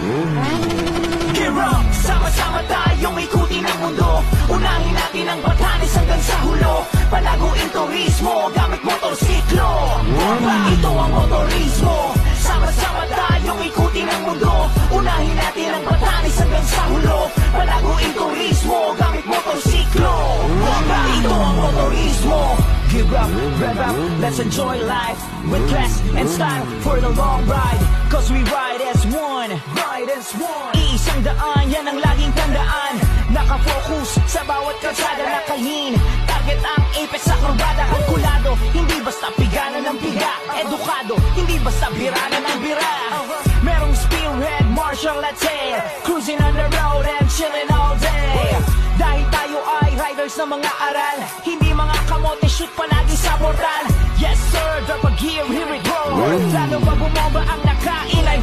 Gear up! Sama-sama tayong ikutin ang mundo. Unahin natin ang Batanes hanggang sa hulo. Palaguin turismo gamit motorsiklo. Ito ang motorismo. Sama-sama tayong ikutin ang mundo. Unahin natin ang Batanes hanggang sa hulo. Palaguin turismo gamit motorsiklo. Ito ang motorismo. Gear up, rev up, let's enjoy life with class and style for the long ride. Cause we ride as one, ride as one. Iisang daan, yan ang laging tandaan. Nakafocus sa bawat kalsada na kahin. Target ang apex sa kurbada, kalkulado. Hindi basta pigana ng piga, edukado. Hindi basta birana ng bira. Merong spearhead, martial latte. Cruising on the road and chilling all day. Dahil tayo ay riders ng mga aral. Hindi mga kamote, shoot palagi sa portal. Yes sir, drop a gear, here we go. Lalo ba bumaba ang nakain ay